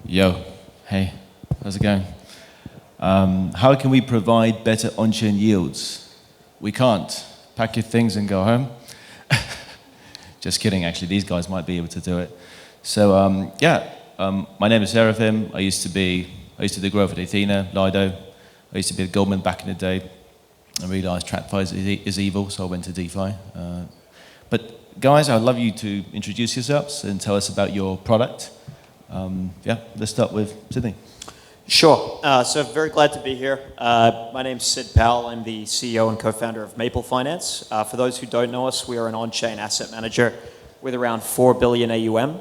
Yo, hey, how's it going? How can we provide better on-chain yields? We can't. Pack your things and go home. Just kidding, actually, these guys might be able to do it. So, my name is Seraphim. I used to do growth at Ethena, Lido. I used to be at Goldman back in the day. I realized TradFi is evil, so I went to DeFi. But guys, I'd love you to introduce yourselves and tell us about your product. Let's start with Sidney. Sure. So very glad to be here. My name's Sid Powell. I'm the CEO and co-founder of Maple Finance. For those who don't know us, we are an on-chain asset manager with around 4 billion AUM.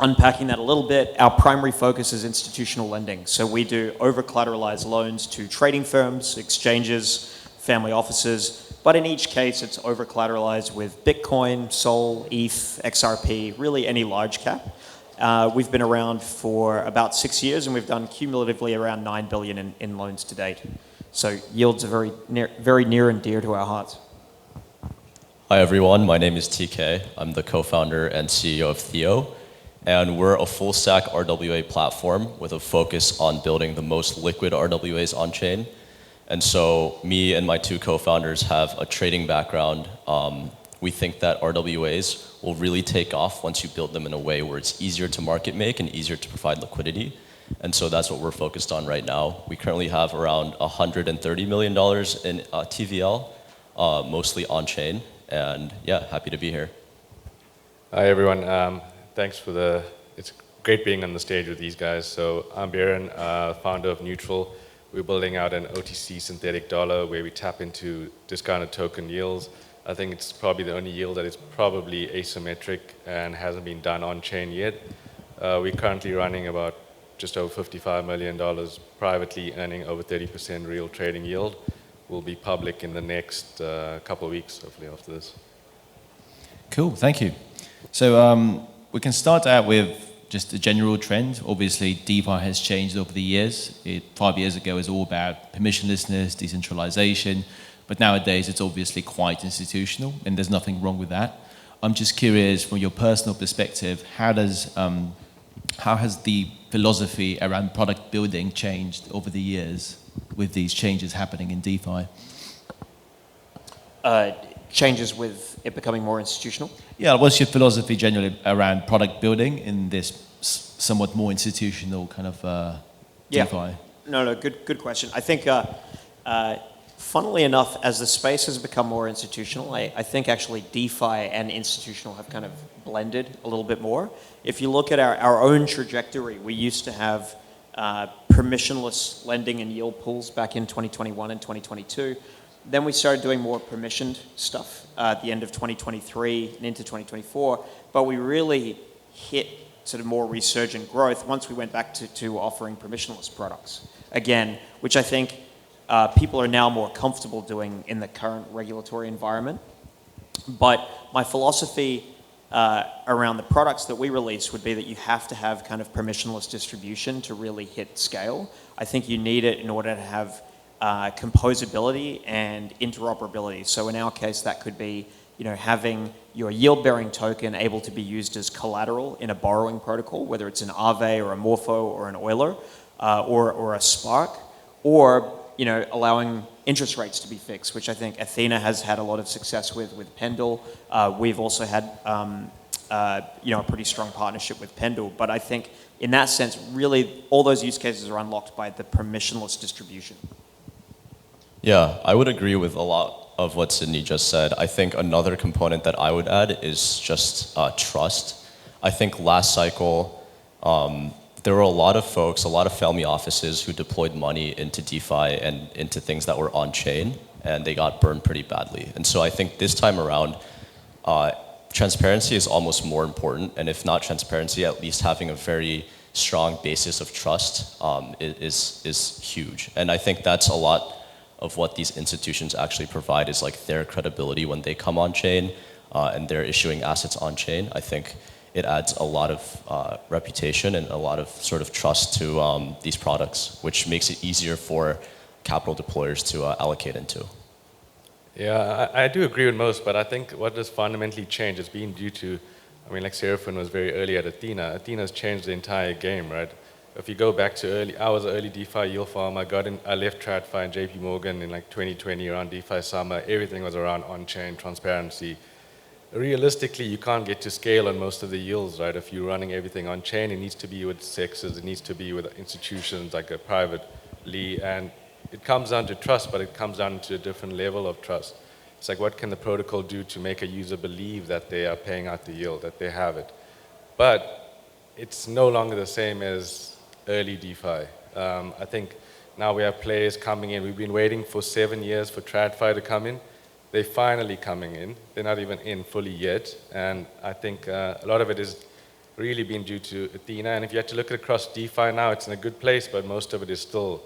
Unpacking that a little bit, our primary focus is institutional lending. So we do over-collateralized loans to trading firms, exchanges, family offices. But in each case, it's over-collateralized with Bitcoin, Sol, ETH, XRP, really any large cap. We've been around for about 6 years, and we've done cumulatively around 9 billion in loans to date. So yields are very near and dear to our hearts. Hi everyone, my name is TK. I'm the co-founder and CEO of Theo, and we're a full-stack RWA platform with a focus on building the most liquid RWAs on-chain. And so me and my two co-founders have a trading background. We think that RWAs will really take off once you build them in a way where it's easier to market make and easier to provide liquidity. And so that's what we're focused on right now. We currently have around $130 million in TVL, mostly on-chain. And yeah, happy to be here. Hi everyone. Thanks for it's great being on the stage with these guys. So I'm Behrin, founder of Neutrl. We're building out an OTC synthetic dollar where we tap into discounted token yields. I think it's probably the only yield that is probably asymmetric and hasn't been done on-chain yet. We're currently running about just over $55 million privately, earning over 30% real trading yield. We'll be public in the next couple of weeks, hopefully after this. Cool, thank you. So we can start out with just a general trend. Obviously, DeFi has changed over the years. 5 years ago, it was all about permissionlessness, decentralization. But nowadays, it's obviously quite institutional, and there's nothing wrong with that. I'm just curious, from your personal perspective, how has the philosophy around product building changed over the years with these changes happening in DeFi? Changes with it becoming more institutional? Yeah, what's your philosophy generally around product building in this somewhat more institutional kind of DeFi? Yeah. No, good question. I think, funnily enough, as the space has become more institutional, I think actually DeFi and institutional have kind of blended a little bit more. If you look at our own trajectory, we used to have permissionless lending and yield pools back in 2021 and 2022. Then we started doing more permissioned stuff at the end of 2023 and into 2024. But we really hit sort of more resurgent growth once we went back to offering permissionless products again, which I think people are now more comfortable doing in the current regulatory environment. But my philosophy around the products that we release would be that you have to have kind of permissionless distribution to really hit scale. I think you need it in order to have composability and interoperability. So in our case, that could be, having your yield-bearing token able to be used as collateral in a borrowing protocol, whether it's an Aave or a Morpho or an Euler or a Spark, or allowing interest rates to be fixed, which I think Ethena has had a lot of success with Pendle. We've also had a pretty strong partnership with Pendle. But I think in that sense, really all those use cases are unlocked by the permissionless distribution. Yeah, I would agree with a lot of what Sidney just said. I think another component that I would add is just trust. I think last cycle, there were a lot of folks, a lot of family offices who deployed money into DeFi and into things that were on-chain, and they got burned pretty badly. And so I think this time around, transparency is almost more important, and if not transparency, at least having a very strong basis of trust is huge. And I think that's a lot of what these institutions actually provide is like their credibility when they come on-chain and they're issuing assets on-chain. I think it adds a lot of reputation and a lot of sort of trust to these products, which makes it easier for capital deployers to allocate into. Yeah, I do agree with most, but I think what has fundamentally changed has been due to I mean, like Seraphim was very early at Ethena. Athena's changed the entire game, right? If you go back to early, I was an early DeFi yield farm. I left TradFi and JP Morgan in like 2020 around DeFi summer. Everything was around on-chain transparency. Realistically, you can't get to scale on most of the yields, right? If you're running everything on-chain, it needs to be with sexes, it needs to be with institutions like a privately, and it comes down to trust, but it comes down to a different level of trust. It's like, what can the protocol do to make a user believe that they are paying out the yield, that they have it? But it's no longer the same as early DeFi. I think now we have players coming in. We've been waiting for 7 years for TradFi to come in. They're finally coming in. They're not even in fully yet. And I think a lot of it is really been due to Ethena. And if you had to look across DeFi now, it's in a good place, but most of it is still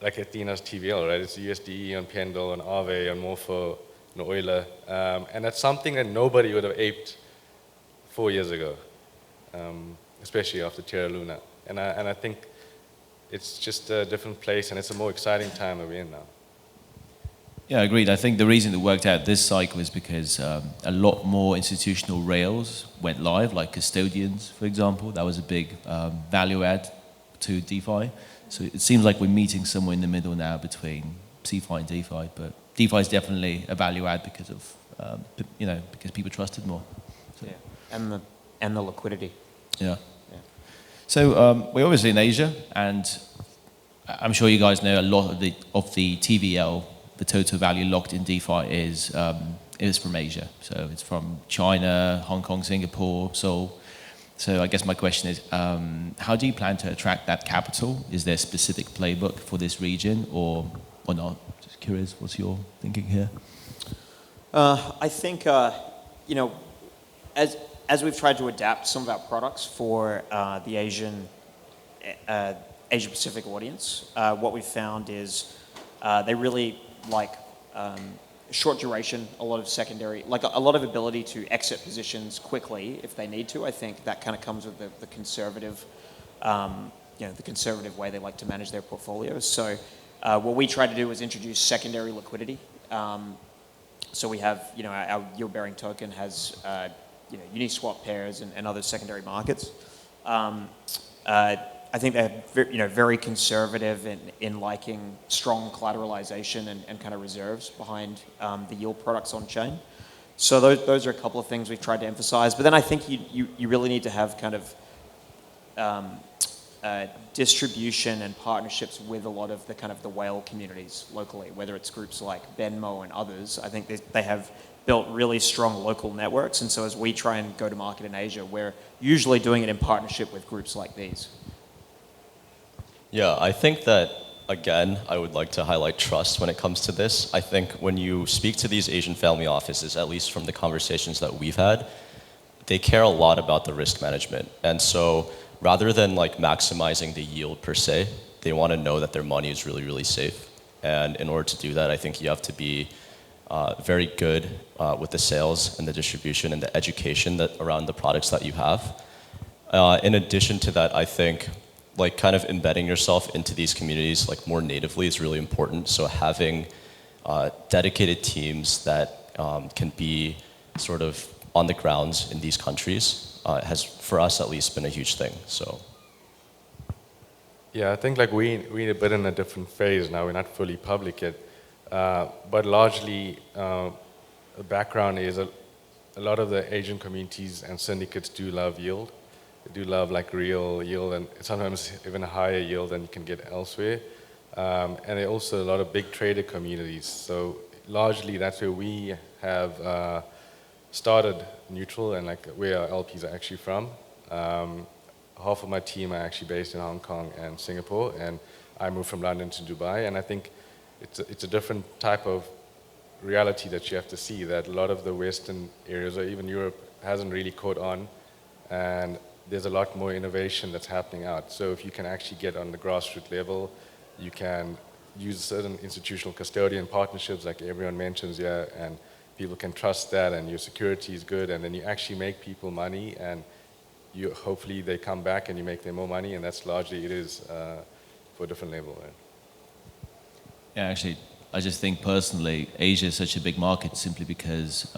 like Athena's TVL, right? It's USDE on Pendle, on Aave, on Morpho, on Euler. And that's something that nobody would have aped 4 years ago, especially after Terra Luna. And I think it's just a different place, and it's a more exciting time that we're in now. Yeah, agreed. I think the reason it worked out this cycle is because a lot more institutional rails went live, like custodians, for example. That was a big value add to DeFi. So it seems like we're meeting somewhere in the middle now between CeFi and DeFi, but DeFi is definitely a value add because of, because people trusted more. So. Yeah, and the liquidity. Yeah. So we're obviously in Asia, and I'm sure you guys know a lot of the TVL, the total value locked in DeFi is from Asia. So it's from China, Hong Kong, Singapore, Seoul. So I guess my question is, how do you plan to attract that capital? Is there a specific playbook for this region or not? Just curious, what's your thinking here? I think, as we've tried to adapt some of our products for the Asia Pacific audience, what we've found is they really like short duration, a lot of secondary, like a lot of ability to exit positions quickly if they need to. I think that kind of comes with the conservative, the conservative way they like to manage their portfolios. So what we try to do is introduce secondary liquidity. So we have, our yield-bearing token has, Uniswap pairs and other secondary markets. I think they're very conservative in liking strong collateralization and kind of reserves behind the yield products on chain. So those are a couple of things we've tried to emphasize. But then I think you really need to have kind of distribution and partnerships with a lot of the whale communities locally, whether it's groups like Benmo and others. I think they have built really strong local networks. And so as we try and go to market in Asia, we're usually doing it in partnership with groups like these. Yeah, I think that, again, I would like to highlight trust when it comes to this. I think when you speak to these Asian family offices, at least from the conversations that we've had, they care a lot about the risk management. And so rather than maximizing the yield per se, they want to know that their money is really, really safe. And in order to do that, I think you have to be very good with the sales and the distribution and the education around the products that you have. In addition to that, I think kind of embedding yourself into these communities more natively is really important. So having dedicated teams that can be sort of on the grounds in these countries has, for us at least, been a huge thing. So. Yeah, I think we're a bit in a different phase now. We're not fully public yet, but largely the background is a lot of the Asian communities and syndicates do love yield. They do love real yield and sometimes even a higher yield than you can get elsewhere. And there are also a lot of big trader communities. So largely that's where we have started Neutrl and where our LPs are actually from. Half of my team are actually based in Hong Kong and Singapore, and I moved from London to Dubai. And I think it's a different type of reality that you have to see, that a lot of the Western areas or even Europe hasn't really caught on. And there's a lot more innovation that's happening out. So if you can actually get on the grassroots level, you can use certain institutional custodian partnerships like everyone mentions here, and people can trust that, and your security is good, and then you actually make people money, and hopefully they come back and you make them more money, and that's largely it is for a different level. Right? Yeah, actually, I just think personally, Asia is such a big market simply because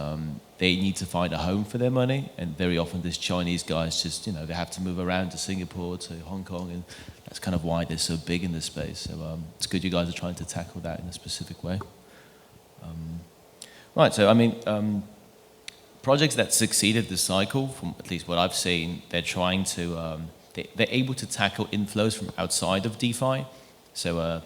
they need to find a home for their money, and very often these Chinese guys just, they have to move around to Singapore, to Hong Kong, and that's kind of why they're so big in this space. So it's good you guys are trying to tackle that in a specific way. Right, so I mean, projects that succeeded this cycle, from at least what I've seen, they're trying to, they're able to tackle inflows from outside of DeFi. So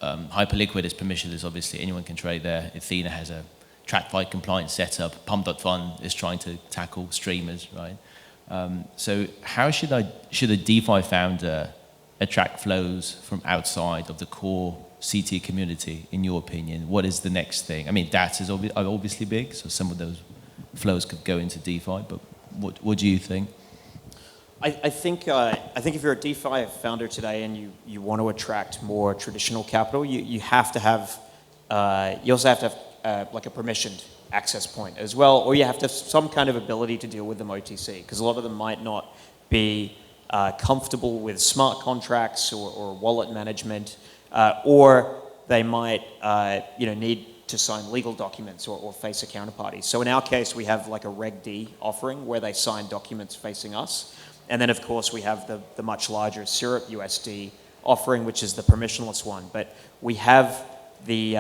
Hyperliquid is permissionless, obviously, anyone can trade there. Ethena has a TradFi compliant setup. Pump.fun is trying to tackle streamers, right? So how should a DeFi founder attract flows from outside of the core CT community, in your opinion? What is the next thing? I mean, DATs is obviously big, so some of those flows could go into DeFi, but what do you think? I think if you're a DeFi founder today and you want to attract more traditional capital, you have to have, you also have to have like a permissioned access point as well, or you have to have some kind of ability to deal with them OTC, because a lot of them might not be comfortable with smart contracts or wallet management, or they might need to sign legal documents or face a counterparty. So in our case, we have like a Reg D offering where they sign documents facing us. And then, of course, we have the much larger Syrup USD offering, which is the permissionless one. But we have the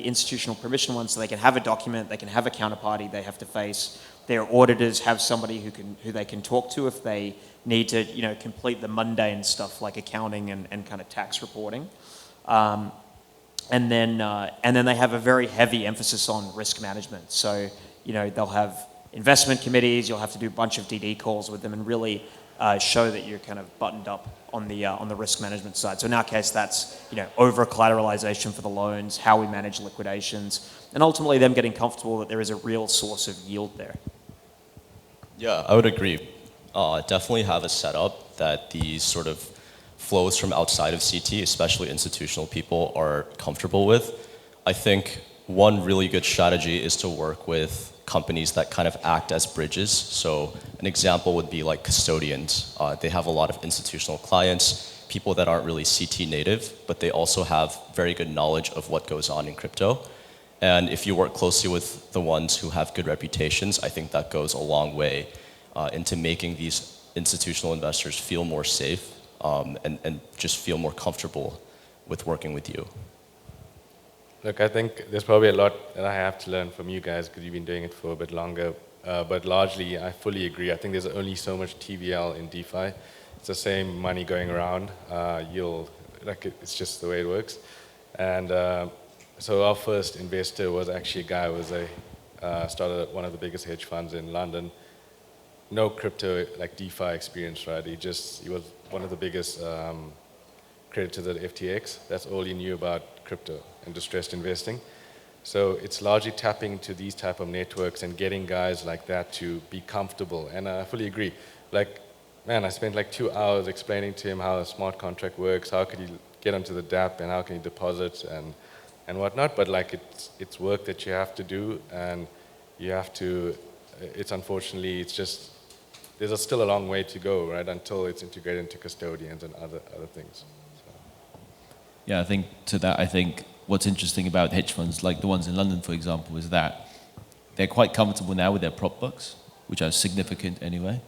institutional permission one, so they can have a document, they can have a counterparty they have to face. Their auditors have somebody who they can talk to if they need to, complete the mundane stuff like accounting and kind of tax reporting. And then they have a very heavy emphasis on risk management. So, they'll have investment committees, you'll have to do a bunch of DD calls with them and really show that you're kind of buttoned up on the risk management side. So in our case, that's over collateralization for the loans, how we manage liquidations, and ultimately them getting comfortable that there is a real source of yield there. Yeah, I would agree. Definitely have a setup that these sort of flows from outside of CT, especially institutional people, are comfortable with. I think one really good strategy is to work with companies that kind of act as bridges. So an example would be like custodians. They have a lot of institutional clients, people that aren't really CT native, but they also have very good knowledge of what goes on in crypto. And if you work closely with the ones who have good reputations, I think that goes a long way into making these institutional investors feel more safe and just feel more comfortable with working with you. Look, I think there's probably a lot that I have to learn from you guys because you've been doing it for a bit longer. But largely, I fully agree. I think there's only so much TVL in DeFi. It's the same money going around. It's just the way it works. And so our first investor was actually a guy who started one of the biggest hedge funds in London. No crypto like DeFi experience, right? He was one of the biggest creditors at FTX. That's all he knew about crypto and distressed investing. So it's largely tapping into these type of networks and getting guys like that to be comfortable. And I fully agree. I spent like 2 hours explaining to him how a smart contract works, how could he get onto the DApp and how can he deposit and whatnot. But it's work that you have to do, and you have to, there's still a long way to go, right, until it's integrated into custodians and other things. Yeah, I think what's interesting about hedge funds, like the ones in London, for example, is that they're quite comfortable now with their prop books, which are significant anyway.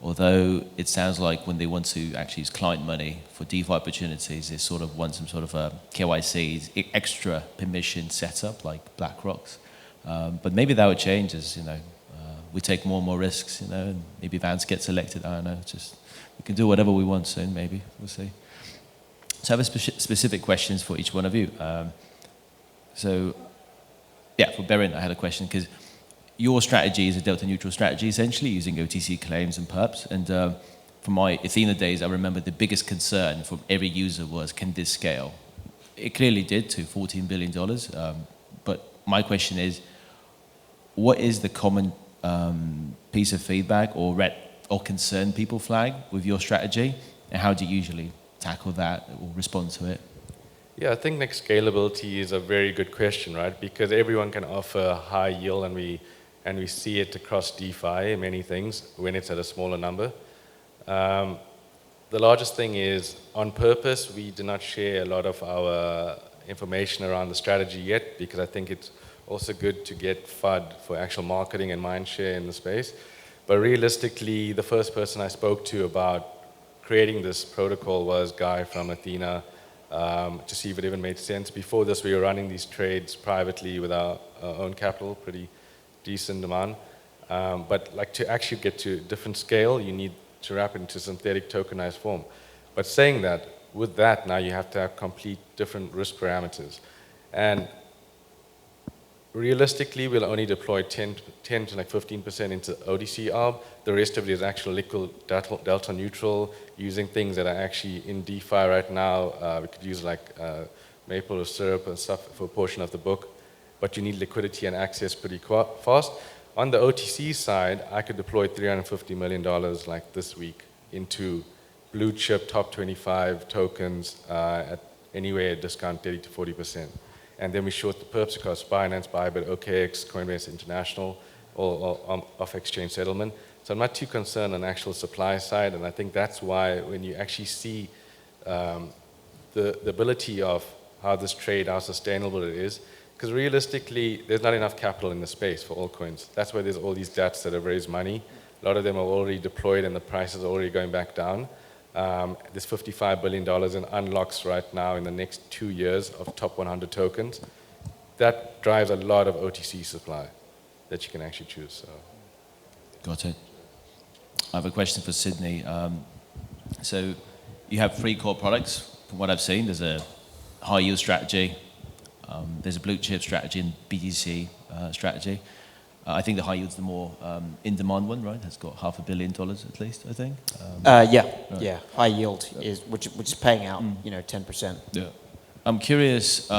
Although it sounds like when they want to actually use client money for DeFi opportunities, they sort of want some sort of a KYC, extra permission setup like BlackRock's. But maybe that would change as, we take more and more risks, and maybe Vance gets elected, I don't know. We can do whatever we want soon, maybe, we'll see. So I have specific questions for each one of you. For Behrin, I had a question, because your strategy is a delta neutral strategy, essentially, using OTC claims and perps. And from my Ethena days, I remember the biggest concern from every user was, can this scale? It clearly did to $14 billion. But my question is, what is the common piece of feedback or concern people flag with your strategy? And how do you usually tackle that or respond to it? Yeah, I think scalability is a very good question, right? Because everyone can offer high yield, and we see it across DeFi, many things, when it's at a smaller number. The largest thing is, on purpose, we do not share a lot of our information around the strategy yet, because I think it's also good to get FUD for actual marketing and mindshare in the space. But realistically, the first person I spoke to about creating this protocol was Guy from Ethena, to see if it even made sense. Before this, we were running these trades privately with our own capital, pretty decent demand. But like to actually get to a different scale, you need to wrap it into synthetic tokenized form. But saying that, with that now you have to have complete different risk parameters. And realistically, we'll only deploy 10 to like 15% into OTC ARB. The rest of it is actual liquid delta neutral, using things that are actually in DeFi right now. We could use like maple or syrup and stuff for a portion of the book, but you need liquidity and access pretty fast. On the OTC side, I could deploy $350 million like this week into blue chip top 25 tokens at anywhere a discount 30 to 40%. And then we short the perps across Binance, Bybit, OKX, Coinbase International, all off-exchange settlement. So I'm not too concerned on the actual supply side, and I think that's why when you actually see the ability of how this trade, how sustainable it is, because realistically, there's not enough capital in the space for altcoins. That's why there's all these DATs that have raised money. A lot of them are already deployed and the price is already going back down. There's $55 billion in unlocks right now in the next 2 years of top 100 tokens. That drives a lot of OTC supply that you can actually choose. So. Got it. I have a question for Sidney. So you have 3 core products. From what I've seen, there's a high yield strategy, there's a blue chip strategy and BTC strategy. I think the high yield's the more in-demand one, right? It's got $500 million at least, I think. Yeah. High yield is which is paying out, 10%. Yeah. I'm curious,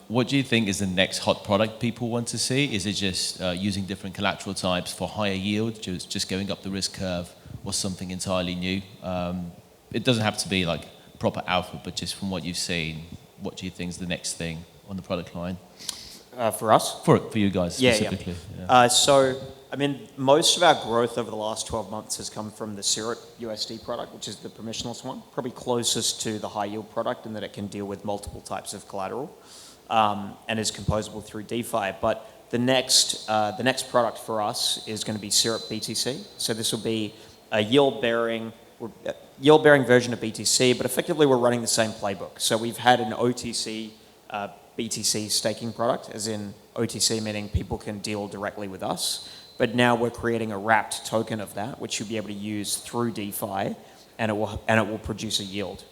what do you think is the next hot product people want to see? Is it just using different collateral types for higher yield, just going up the risk curve, or something entirely new? It doesn't have to be like proper alpha, but just from what you've seen, what do you think is the next thing on the product line? For us? For you guys specifically. Yeah. So, I mean, most of our growth over the last 12 months has come from the Syrup USD product, which is the permissionless one, probably closest to the high yield product in that it can deal with multiple types of collateral and is composable through DeFi. But the next product for us is going to be Syrup BTC. So this will be a yield-bearing version of BTC, but effectively we're running the same playbook. So we've had an OTC BTC staking product, as in OTC meaning people can deal directly with us. But now we're creating a wrapped token of that, which you'll be able to use through DeFi, and it will produce a yield.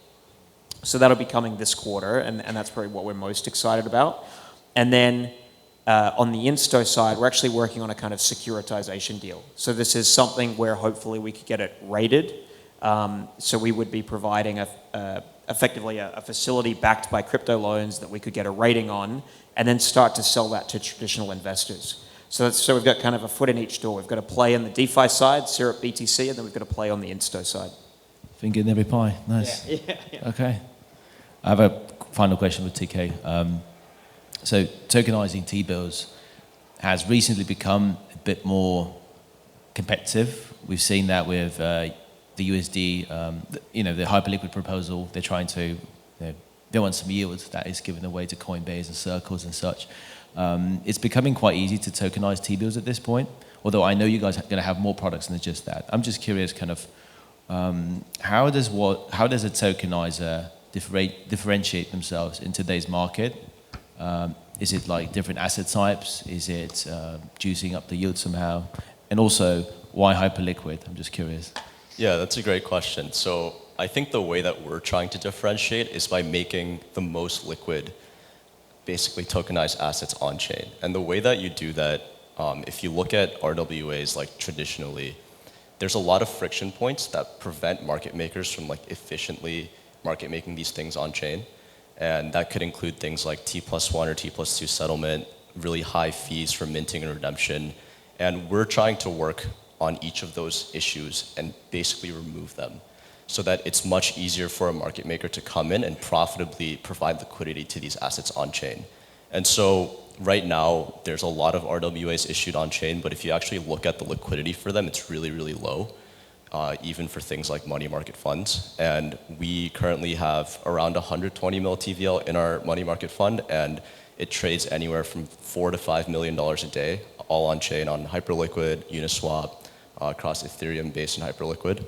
So that'll be coming this quarter, and that's probably what we're most excited about. And then on the Insto side, we're actually working on a kind of securitization deal. So this is something where hopefully we could get it rated. So we would be providing effectively a facility backed by crypto loans that we could get a rating on, and then start to sell that to traditional investors. So we've got kind of a foot in each door. We've got to play on the DeFi side, Syrup BTC, and then we've got to play on the Insto side. Finger in every pie. Nice. Yeah. Okay. I have a final question with TK. So tokenizing T-bills has recently become a bit more competitive. We've seen that with the USD, the hyperliquid proposal. They're trying to, they want some yield that is given away to Coinbase and Circles and such. It's becoming quite easy to tokenize T-bills at this point, although I know you guys are going to have more products than just that. I'm just curious, kind of, how does a tokenizer differentiate themselves in today's market? Is it like different asset types? Is it juicing up the yield somehow? And also, why hyperliquid? I'm just curious. Yeah, that's a great question. So I think the way that we're trying to differentiate is by making the most liquid, basically tokenized assets on chain. And the way that you do that, if you look at RWAs like traditionally, there's a lot of friction points that prevent market makers from like efficiently market making these things on chain. And that could include things like T+1 or T+2 settlement, really high fees for minting and redemption. And we're trying to work on each of those issues and basically remove them so that it's much easier for a market maker to come in and profitably provide liquidity to these assets on chain. And so right now, there's a lot of RWAs issued on chain, but if you actually look at the liquidity for them, it's really, really low. even for things like money market funds. And we currently have around 120 mil TVL in our money market fund, and it trades anywhere from $4 to $5 million a day, all on chain on Hyperliquid, Uniswap, across Ethereum based in Hyperliquid.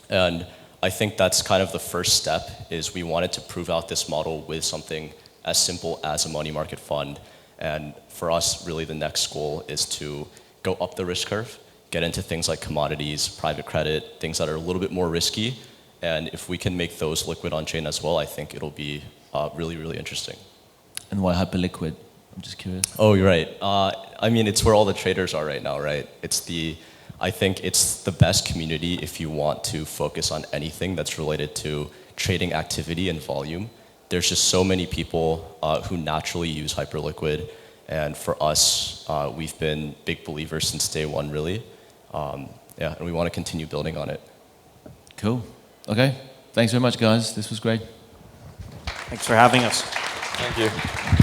And I think that's kind of the first step, is we wanted to prove out this model with something as simple as a money market fund. And for us, really the next goal is to go up the risk curve, get into things like commodities, private credit, things that are a little bit more risky. And if we can make those liquid on chain as well, I think it'll be really, really interesting. And why Hyperliquid? I'm just curious. Oh, you're right. I mean, it's where all the traders are right now, right? I think it's the best community if you want to focus on anything that's related to trading activity and volume. There's just so many people who naturally use Hyperliquid. And for us, we've been big believers since day one, really. And we want to continue building on it. Cool. Okay. Thanks very much, guys. This was great. Thanks for having us. Thank you.